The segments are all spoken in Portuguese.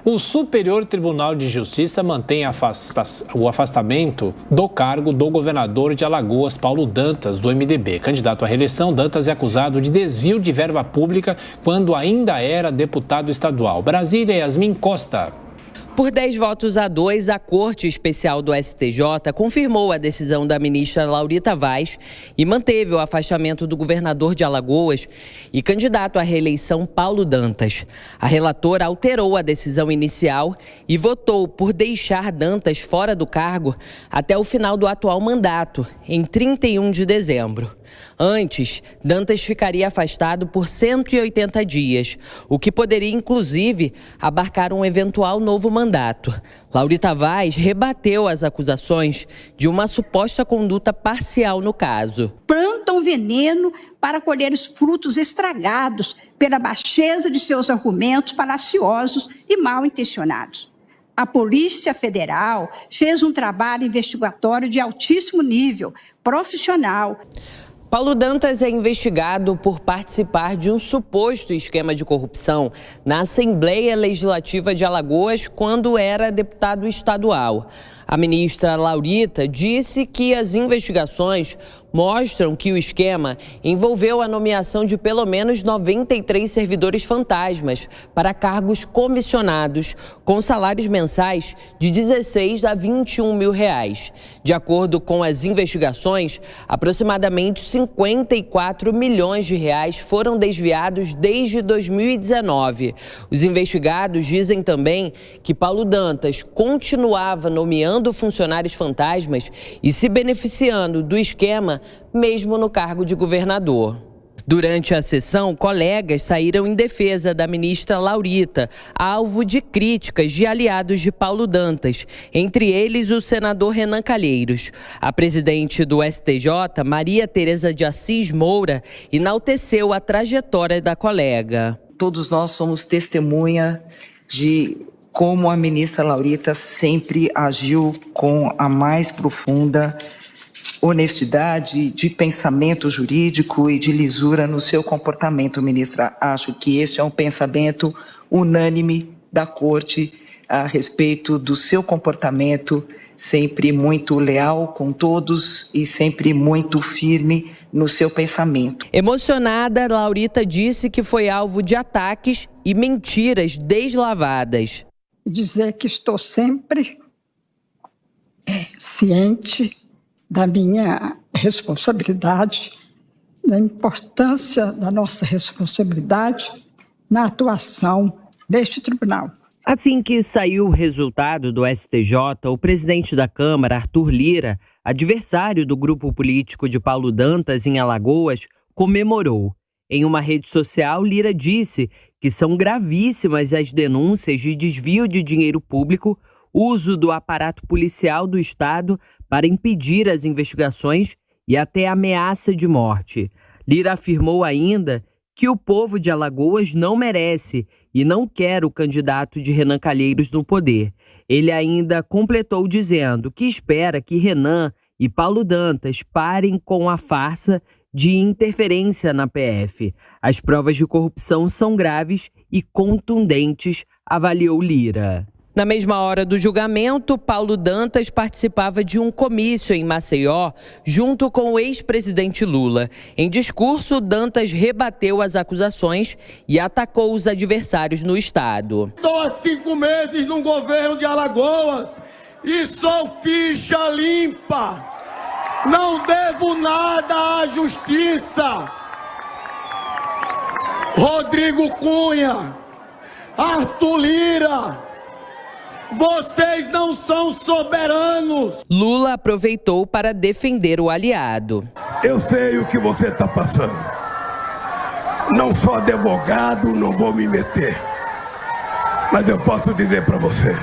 O Superior Tribunal de Justiça mantém o afastamento do cargo do governador de Alagoas, Paulo Dantas, do MDB. Candidato à reeleição, Dantas é acusado de desvio de verba pública quando ainda era deputado estadual. Brasília, Yasmin Costa. Por 10-2, a Corte Especial do STJ confirmou a decisão da ministra Laurita Vaz e manteve o afastamento do governador de Alagoas e candidato à reeleição Paulo Dantas. A relatora alterou a decisão inicial e votou por deixar Dantas fora do cargo até o final do atual mandato, em 31 de dezembro. Antes, Dantas ficaria afastado por 180 dias, o que poderia, inclusive, abarcar um eventual novo mandato. Laurita Vaz rebateu as acusações de uma suposta conduta parcial no caso. Plantam veneno para colher os frutos estragados pela baixeza de seus argumentos falaciosos e mal intencionados. A Polícia Federal fez um trabalho investigatório de altíssimo nível, profissional. Paulo Dantas é investigado por participar de um suposto esquema de corrupção na Assembleia Legislativa de Alagoas quando era deputado estadual. A ministra Laurita disse que as investigações mostram que o esquema envolveu a nomeação de pelo menos 93 servidores fantasmas para cargos comissionados com salários mensais de 16 a 21 mil reais. De acordo com as investigações, aproximadamente 54 milhões de reais foram desviados desde 2019. Os investigados dizem também que Paulo Dantas continuava nomeando funcionários fantasmas e se beneficiando do esquema mesmo no cargo de governador. Durante a sessão, colegas saíram em defesa da ministra Laurita, alvo de críticas de aliados de Paulo Dantas, entre eles o senador Renan Calheiros. A presidente do STJ, Maria Tereza de Assis Moura, enalteceu a trajetória da colega. Todos nós somos testemunha de como a ministra Laurita sempre agiu com a mais profunda honestidade de pensamento jurídico e de lisura no seu comportamento, ministra. Acho que este é um pensamento unânime da Corte a respeito do seu comportamento, sempre muito leal com todos e sempre muito firme no seu pensamento. Emocionada, Laurita disse que foi alvo de ataques e mentiras deslavadas. Dizer que estou sempre ciente da minha responsabilidade, da importância da nossa responsabilidade na atuação deste tribunal. Assim que saiu o resultado do STJ, o presidente da Câmara, Arthur Lira, adversário do grupo político de Paulo Dantas em Alagoas, comemorou. Em uma rede social, Lira disse que são gravíssimas as denúncias de desvio de dinheiro público, uso do aparato policial do Estado para impedir as investigações e até ameaça de morte. Lira afirmou ainda que o povo de Alagoas não merece e não quer o candidato de Renan Calheiros no poder. Ele ainda completou dizendo que espera que Renan e Paulo Dantas parem com a farsa de interferência na PF. As provas de corrupção são graves e contundentes, avaliou Lira. Na mesma hora do julgamento, Paulo Dantas participava de um comício em Maceió, junto com o ex-presidente Lula. Em discurso, Dantas rebateu as acusações e atacou os adversários no estado. Estou há 5 meses no governo de Alagoas e sou ficha limpa. Não devo nada à justiça. Rodrigo Cunha, Arthur Lira, vocês não são soberanos. Lula aproveitou para defender o aliado. Eu sei o que você está passando. Não sou advogado, não vou me meter. Mas eu posso dizer para você,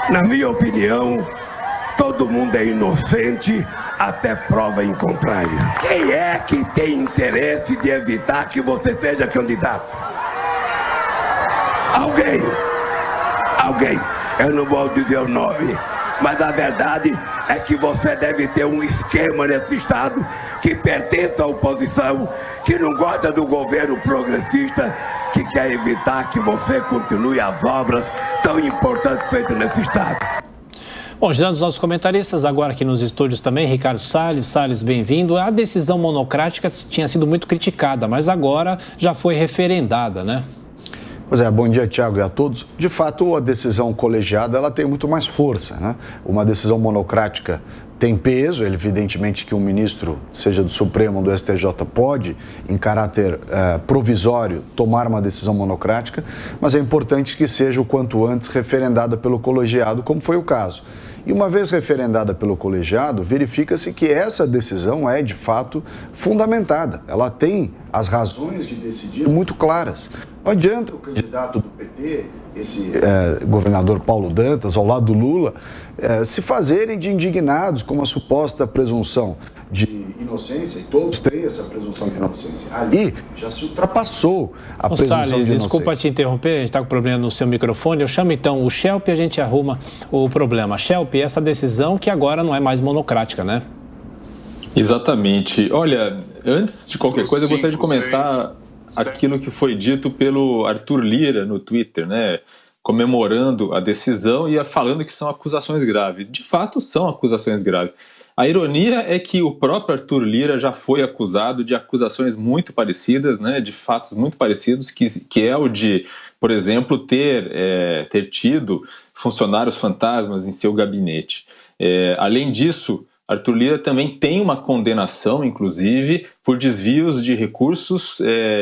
na minha opinião, todo mundo é inocente até prova em contrário. Quem é que tem interesse de evitar que você seja candidato? Alguém. Eu não vou dizer o nome, mas a verdade é que você deve ter um esquema nesse estado que pertence à oposição, que não gosta do governo progressista, que quer evitar que você continue as obras tão importantes feitas nesse estado. Bom, girando os nossos comentaristas, agora aqui nos estúdios também, Ricardo Salles. Salles, bem-vindo. A decisão monocrática tinha sido muito criticada, mas agora já foi referendada, né? Pois é, bom dia, Tiago, e a todos. De fato, a decisão colegiada ela tem muito mais força, né? Uma decisão monocrática tem peso, evidentemente que um ministro, seja do Supremo ou do STJ, pode, em caráter provisório, tomar uma decisão monocrática, mas é importante que seja o quanto antes referendada pelo colegiado, como foi o caso. E uma vez referendada pelo colegiado, verifica-se que essa decisão é, de fato, fundamentada. Ela tem as razões de decidir muito claras. Não adianta o candidato do PT, esse governador Paulo Dantas, ao lado do Lula, se fazerem de indignados com a suposta presunção de inocência, e todos têm essa presunção de inocência. Ali já se ultrapassou a presunção Salles, de inocência. Desculpa te interromper, a gente está com problema no seu microfone. Eu chamo então o Schelp e a gente arruma o problema. Schelp, essa decisão que agora não é mais monocrática, né? Exatamente. Olha, antes de qualquer coisa, eu gostaria de comentar aquilo que foi dito pelo Arthur Lira no Twitter, né? Comemorando a decisão e falando que são acusações graves. De fato, são acusações graves. A ironia é que o próprio Arthur Lira já foi acusado de acusações muito parecidas, né, de fatos muito parecidos, que é o de, por exemplo, ter tido funcionários fantasmas em seu gabinete. Além disso, Arthur Lira também tem uma condenação, inclusive, por desvios de recursos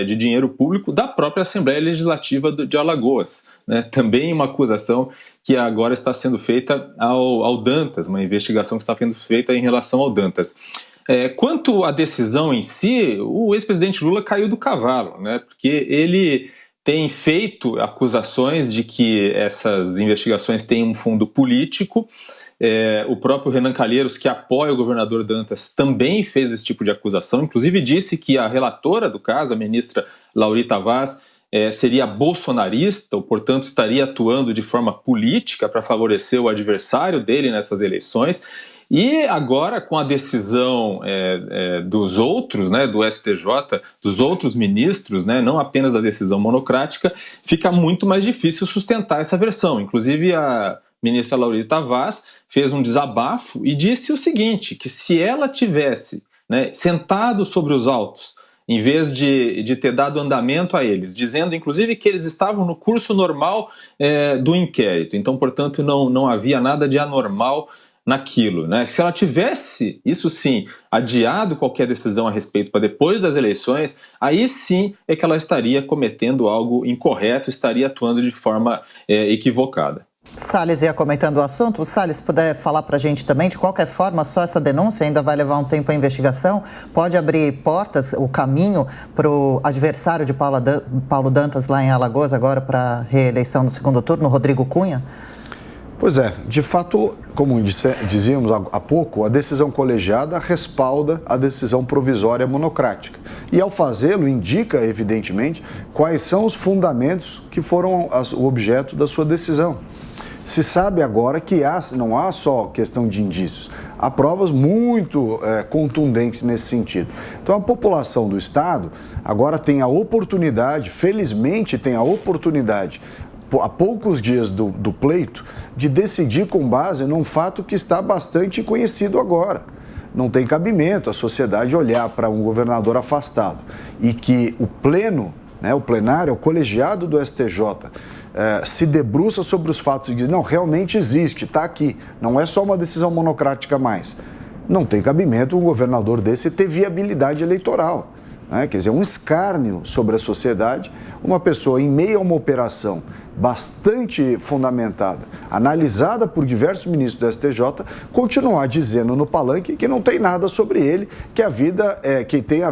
de dinheiro público da própria Assembleia Legislativa de Alagoas, né? Também uma acusação que agora está sendo feita ao Dantas, uma investigação que está sendo feita em relação ao Dantas. Quanto à decisão em si, o ex-presidente Lula caiu do cavalo, né? Porque ele tem feito acusações de que essas investigações têm um fundo político. O próprio Renan Calheiros, que apoia o governador Dantas, também fez esse tipo de acusação, inclusive disse que a relatora do caso, a ministra Laurita Vaz, seria bolsonarista, ou portanto estaria atuando de forma política para favorecer o adversário dele nessas eleições. E agora, com a decisão dos outros, né, do STJ, dos outros ministros, né, não apenas da decisão monocrática, fica muito mais difícil sustentar essa versão. Inclusive, a ministra Laurita Vaz fez um desabafo e disse o seguinte, que se ela tivesse, né, sentado sobre os autos, em vez de ter dado andamento a eles, dizendo inclusive que eles estavam no curso normal do inquérito, então, portanto, não havia nada de anormal naquilo, né? Se ela tivesse, isso sim, adiado qualquer decisão a respeito para depois das eleições, aí sim é que ela estaria cometendo algo incorreto, estaria atuando de forma equivocada. Salles ia comentando o assunto. O Salles, puder falar para a gente também, de qualquer forma, só essa denúncia ainda vai levar um tempo a investigação, pode abrir portas, o caminho para o adversário de Paulo Dantas lá em Alagoas, agora para a reeleição no segundo turno, Rodrigo Cunha? Pois é, de fato, como dizíamos há pouco, a decisão colegiada respalda a decisão provisória monocrática. E ao fazê-lo, indica, evidentemente, quais são os fundamentos que foram o objeto da sua decisão. Se sabe agora que não há só questão de indícios, há provas muito contundentes nesse sentido. Então a população do Estado agora tem a oportunidade, felizmente tem a oportunidade, há poucos dias do pleito, de decidir com base num fato que está bastante conhecido agora. Não tem cabimento a sociedade olhar para um governador afastado e que o pleno, né, o plenário, o colegiado do STJ, se debruça sobre os fatos e diz, não, realmente existe, está aqui, não é só uma decisão monocrática mais. Não tem cabimento um governador desse ter viabilidade eleitoral, né? Quer dizer, um escárnio sobre a sociedade, uma pessoa em meio a uma operação bastante fundamentada, analisada por diversos ministros do STJ, continuar dizendo no palanque que não tem nada sobre ele, que tem a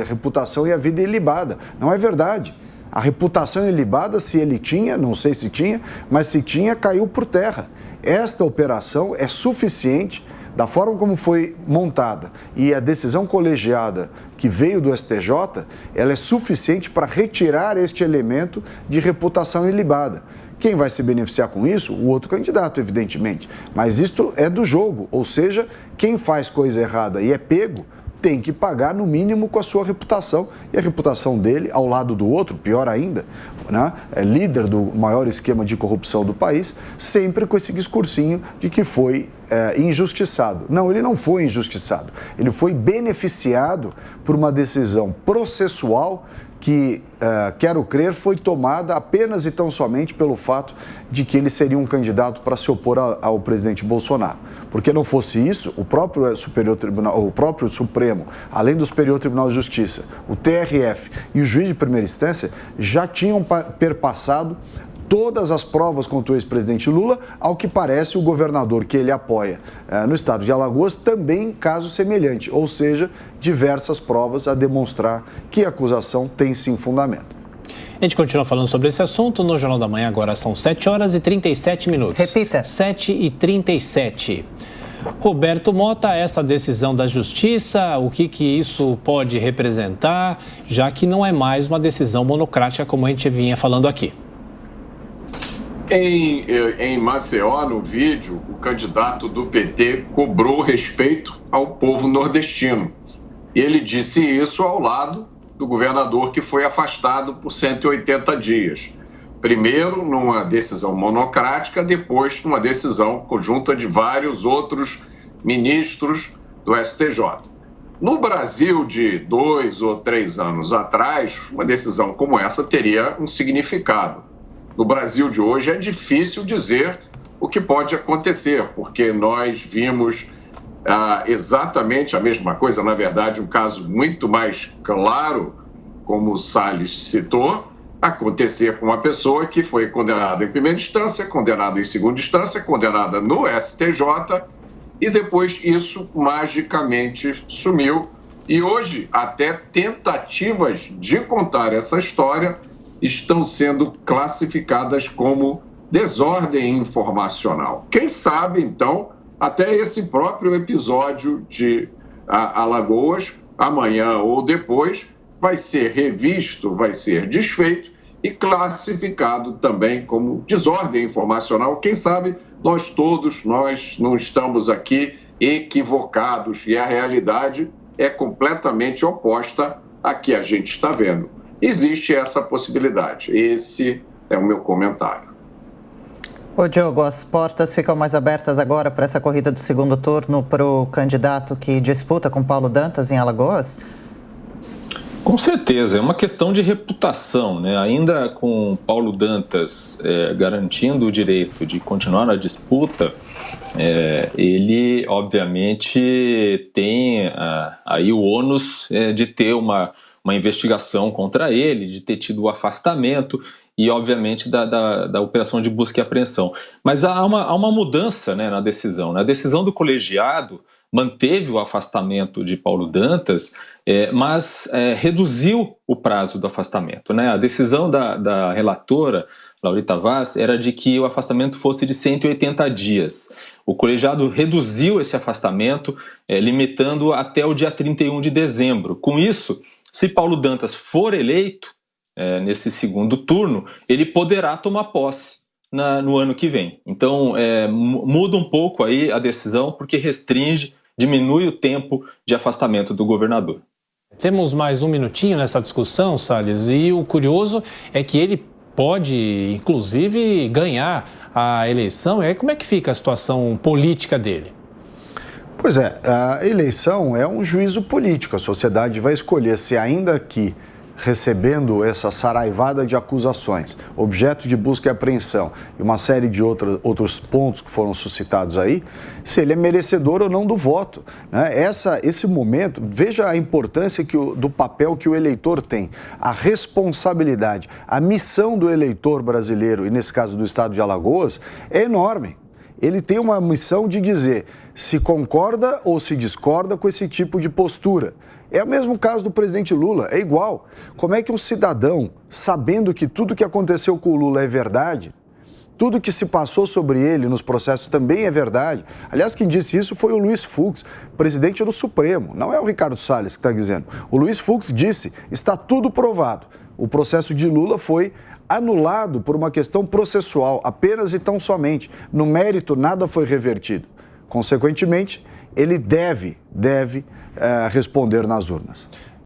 reputação e a vida ilibada. Não é verdade. A reputação ilibada, se ele tinha, não sei se tinha, mas se tinha, caiu por terra. Esta operação é suficiente, da forma como foi montada, e a decisão colegiada que veio do STJ, ela é suficiente para retirar este elemento de reputação ilibada. Quem vai se beneficiar com isso? O outro candidato, evidentemente. Mas isto é do jogo, ou seja, quem faz coisa errada e é pego, tem que pagar, no mínimo, com a sua reputação. E a reputação dele, ao lado do outro, pior ainda, né, é líder do maior esquema de corrupção do país, sempre com esse discursinho de que foi injustiçado. Não, ele não foi injustiçado. Ele foi beneficiado por uma decisão processual que, quero crer, foi tomada apenas e tão somente pelo fato de que ele seria um candidato para se opor ao presidente Bolsonaro. Porque não fosse isso, o próprio Superior Tribunal, o próprio Supremo, além do Superior Tribunal de Justiça, o TRF e o juiz de primeira instância já tinham perpassado todas as provas contra o ex-presidente Lula. Ao que parece, o governador que ele apoia no estado de Alagoas também caso semelhante, ou seja, diversas provas a demonstrar que a acusação tem sim fundamento. A gente continua falando sobre esse assunto no Jornal da Manhã, agora são 7h37. Repita. 7h37. Roberto Mota, essa decisão da Justiça, o que isso pode representar, já que não é mais uma decisão monocrática como a gente vinha falando aqui? Em Maceió, no vídeo, o candidato do PT cobrou respeito ao povo nordestino. E ele disse isso ao lado do governador que foi afastado por 180 dias. Primeiro numa decisão monocrática, depois numa decisão conjunta de vários outros ministros do STJ. No Brasil de 2 ou 3 anos atrás, uma decisão como essa teria um significado. No Brasil de hoje é difícil dizer o que pode acontecer, porque nós vimos exatamente a mesma coisa, na verdade, um caso muito mais claro, como o Salles citou, acontecer com uma pessoa que foi condenada em primeira instância, condenada em segunda instância, condenada no STJ, e depois isso magicamente sumiu. E hoje, até tentativas de contar essa história estão sendo classificadas como desordem informacional. Quem sabe, então, até esse próprio episódio de Alagoas, amanhã ou depois, vai ser revisto, vai ser desfeito e classificado também como desordem informacional. Quem sabe nós não estamos aqui equivocados e a realidade é completamente oposta à que a gente está vendo. Existe essa possibilidade. Esse é o meu comentário. Ô Diogo, as portas ficam mais abertas agora para essa corrida do segundo turno para o candidato que disputa com Paulo Dantas em Alagoas? Com certeza, é uma questão de reputação, né? Ainda com Paulo Dantas garantindo o direito de continuar na disputa, ele obviamente tem aí o ônus de ter uma investigação contra ele, de ter tido o afastamento e, obviamente, da operação de busca e apreensão. Mas há uma mudança, né, na decisão. Na decisão do colegiado, manteve o afastamento de Paulo Dantas, mas reduziu o prazo do afastamento, né? A decisão da relatora, Laurita Vaz, era de que o afastamento fosse de 180 dias. O colegiado reduziu esse afastamento, limitando até o dia 31 de dezembro. Com isso, se Paulo Dantas for eleito nesse segundo turno, ele poderá tomar posse no ano que vem. Então, muda um pouco aí a decisão, porque diminui o tempo de afastamento do governador. Temos mais um minutinho nessa discussão, Salles, e o curioso é que ele pode, inclusive, ganhar a eleição. E aí como é que fica a situação política dele? Pois é, a eleição é um juízo político. A sociedade vai escolher se, ainda que recebendo essa saraivada de acusações, objeto de busca e apreensão e uma série de outros pontos que foram suscitados aí, se ele é merecedor ou não do voto, né? Esse momento, veja a importância do papel que o eleitor tem, a responsabilidade, a missão do eleitor brasileiro, e nesse caso do estado de Alagoas, é enorme. Ele tem uma missão de dizer se concorda ou se discorda com esse tipo de postura. É o mesmo caso do presidente Lula, é igual. Como é que um cidadão, sabendo que tudo que aconteceu com o Lula é verdade, tudo que se passou sobre ele nos processos também é verdade. Aliás, quem disse isso foi o Luiz Fux, presidente do Supremo, não é o Ricardo Salles que está dizendo. O Luiz Fux disse, está tudo provado. O processo de Lula foi anulado por uma questão processual, apenas e tão somente. No mérito, nada foi revertido. Consequentemente, ele deve responder nas urnas.